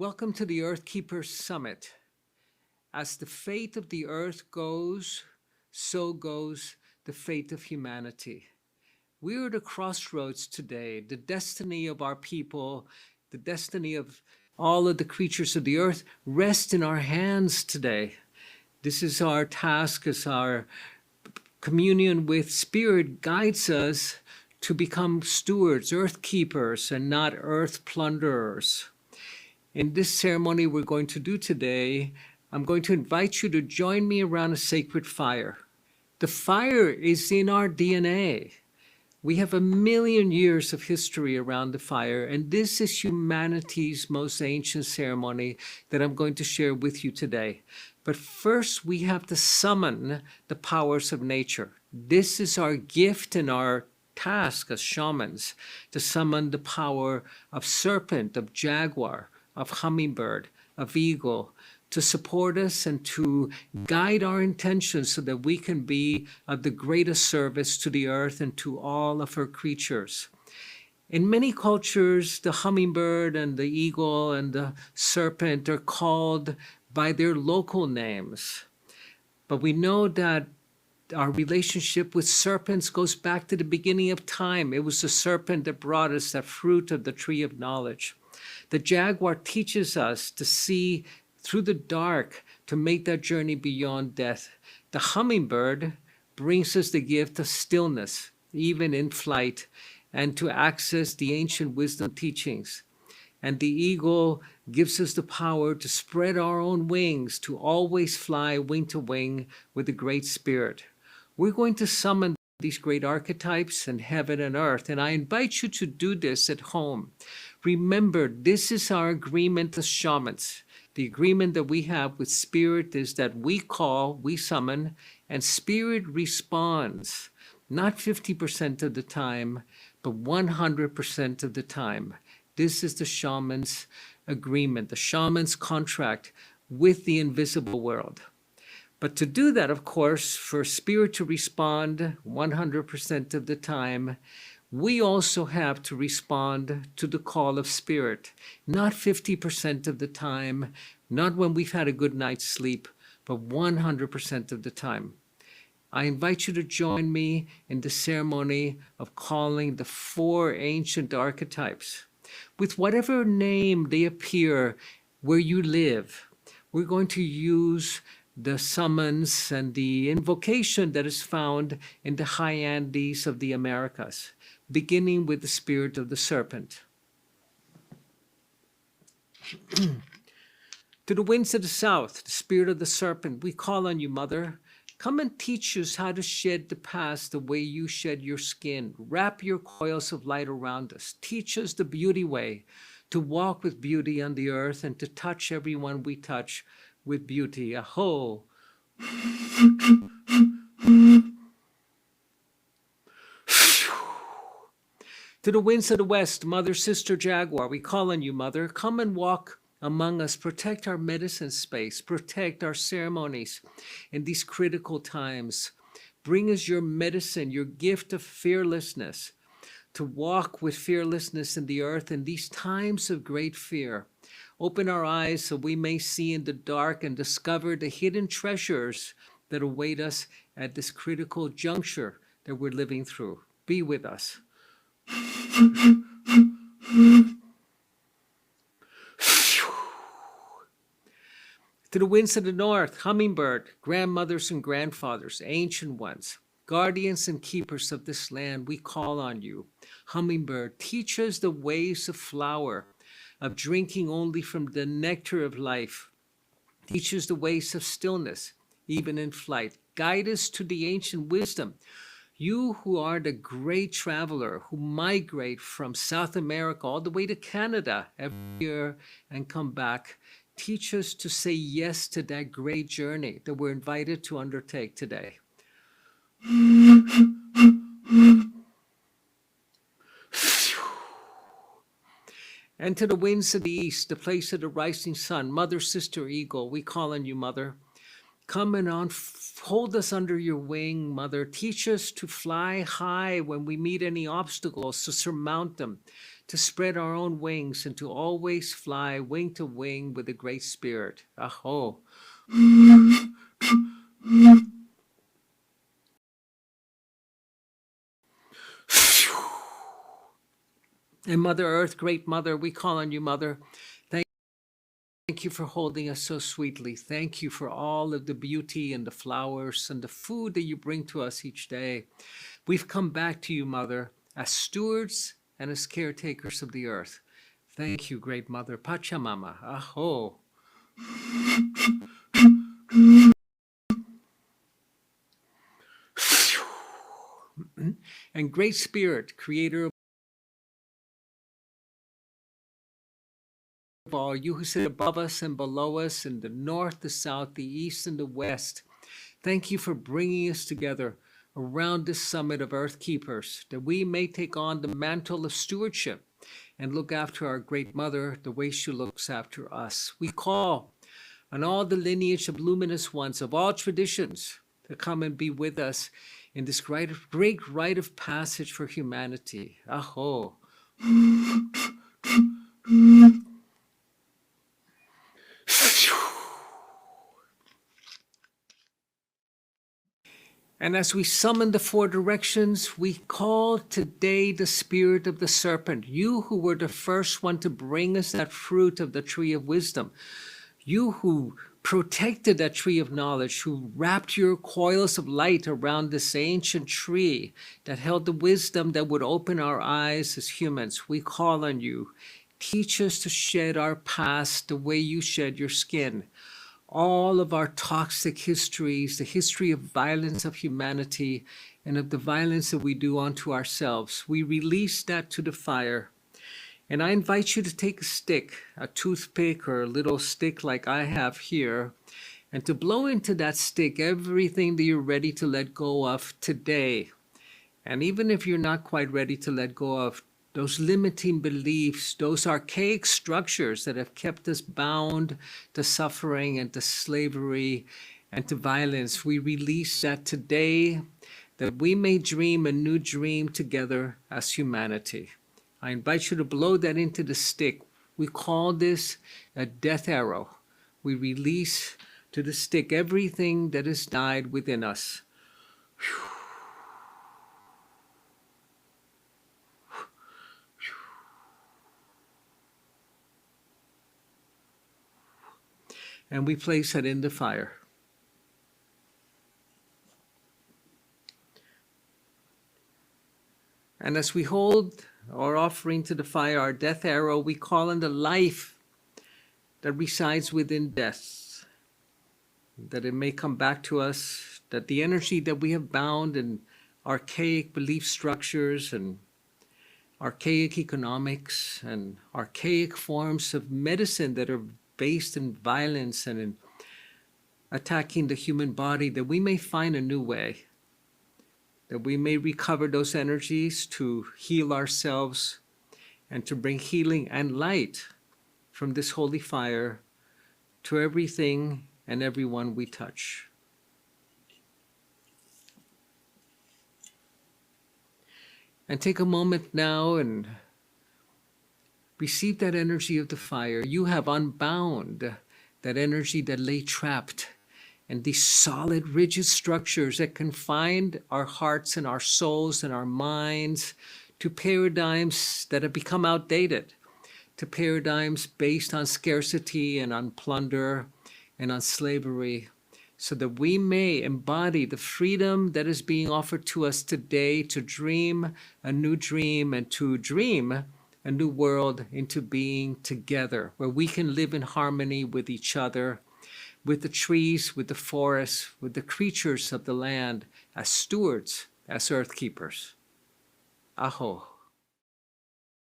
Welcome to the Earth Keepers Summit. As the fate of the Earth goes, so goes the fate of humanity. We are at a crossroads today. The destiny of our people, the destiny of all of the creatures of the earth rest in our hands today. This is our task as our communion with Spirit guides us to become stewards, earth keepers, and not earth plunderers. In this ceremony we're going to do today, I'm going to invite you to join me around a sacred fire. The fire is in our DNA. We have 1,000,000 years of history around the fire, and this is humanity's most ancient ceremony that I'm going to share with you today. But first, we have to summon the powers of nature. This is our gift and our task as shamans, to summon the power of serpent, of jaguar, of hummingbird, of eagle, to support us and to guide our intentions so that we can be of the greatest service to the earth and to all of her creatures. In many cultures, the hummingbird and the eagle and the serpent are called by their local names. But we know that our relationship with serpents goes back to the beginning of time. It was the serpent that brought us that fruit of the tree of knowledge. The jaguar teaches us to see through the dark, to make that journey beyond death. The hummingbird brings us the gift of stillness, even in flight, and to access the ancient wisdom teachings. And the eagle gives us the power to spread our own wings, to always fly wing to wing with the Great Spirit. We're going to summon these great archetypes in heaven and earth, and I invite you to do this at home. Remember, this is our agreement as shamans. The agreement that we have with Spirit is that we call, we summon, and Spirit responds, not 50% of the time, but 100% of the time. This is the shaman's agreement, the shaman's contract with the invisible world. But to do that, of course, for Spirit to respond 100% of the time, we also have to respond to the call of Spirit, not 50% of the time, not when we've had a good night's sleep, but 100% of the time. I invite you to join me in the ceremony of calling the 4 ancient archetypes. With whatever name they appear where you live, we're going to use the summons and the invocation that is found in the high Andes of the Americas, beginning with the spirit of the serpent. To the winds of the south, the spirit of the serpent, we call on you, Mother. Come and teach us how to shed the past the way you shed your skin. Wrap your coils of light around us. Teach us the beauty way, to walk with beauty on the earth and to touch everyone we touch with beauty. Aho! To the winds of the west, Mother, Sister Jaguar, we call on you, Mother. Come and walk among us. Protect our medicine space. Protect our ceremonies in these critical times. Bring us your medicine, your gift of fearlessness, to walk with fearlessness in the earth in these times of great fear. Open our eyes so we may see in the dark and discover the hidden treasures that await us at this critical juncture that we're living through. Be with us. To the winds of the north, hummingbird, grandmothers and grandfathers, ancient ones, guardians and keepers of this land, we call on you. Hummingbird, teach us the ways of flower, of drinking only from the nectar of life. Teach us the ways of stillness, even in flight. Guide us to the ancient wisdom. You who are the great traveler who migrate from South America all the way to Canada every year and come back, teach us to say yes to that great journey that we're invited to undertake today. And to the winds of the east, the place of the rising sun, Mother, Sister Eagle, we call on you, Mother. Come and hold us under your wing, Mother. Teach us to fly high when we meet any obstacles, to surmount them, to spread our own wings, and to always fly wing to wing with the Great Spirit. Aho. And Mother Earth, Great Mother, we call on you, Mother. Thank you for holding us so sweetly. Thank you for all of the beauty and the flowers and the food that you bring to us each day. We've come back to you, Mother, as stewards and as caretakers of the earth. Thank you, Great Mother. Pachamama. Aho. And Great Spirit, creator of all, you who sit above us and below us in the north, the south, the east, and the west, thank you for bringing us together around this summit of Earth Keepers, that we may take on the mantle of stewardship and look after our Great Mother the way she looks after us. We call on all the lineage of luminous ones of all traditions to come and be with us in this great rite of passage for humanity. Aho. And as we summon the four directions, we call today the spirit of the serpent, you who were the first one to bring us that fruit of the tree of wisdom, you who protected that tree of knowledge, who wrapped your coils of light around this ancient tree that held the wisdom that would open our eyes as humans. We call on you. Teach us to shed our past the way you shed your skin. All of our toxic histories, the history of violence of humanity and of the violence that we do unto ourselves, we release that to the fire. And I invite you to take a stick, a toothpick or a little stick like I have here, and to blow into that stick everything that you're ready to let go of today. And even if you're not quite ready to let go of those limiting beliefs, those archaic structures that have kept us bound to suffering and to slavery and to violence, we release that today, that we may dream a new dream together as humanity. I invite you to blow that into the stick. We call this a death arrow. We release to the stick everything that has died within us. And we place it in the fire. And as we hold our offering to the fire, our death arrow, we call on the life that resides within death, that it may come back to us, that the energy that we have bound in archaic belief structures and archaic economics and archaic forms of medicine that are based in violence and in attacking the human body, that we may find a new way, that we may recover those energies to heal ourselves and to bring healing and light from this holy fire to everything and everyone we touch. And take a moment now and receive that energy of the fire. You have unbound that energy that lay trapped in these solid, rigid structures that confine our hearts and our souls and our minds to paradigms that have become outdated, to paradigms based on scarcity and on plunder and on slavery, so that we may embody the freedom that is being offered to us today to dream a new dream and to dream a new world into being together, where we can live in harmony with each other, with the trees, with the forests, with the creatures of the land, as stewards, as earth keepers. Aho.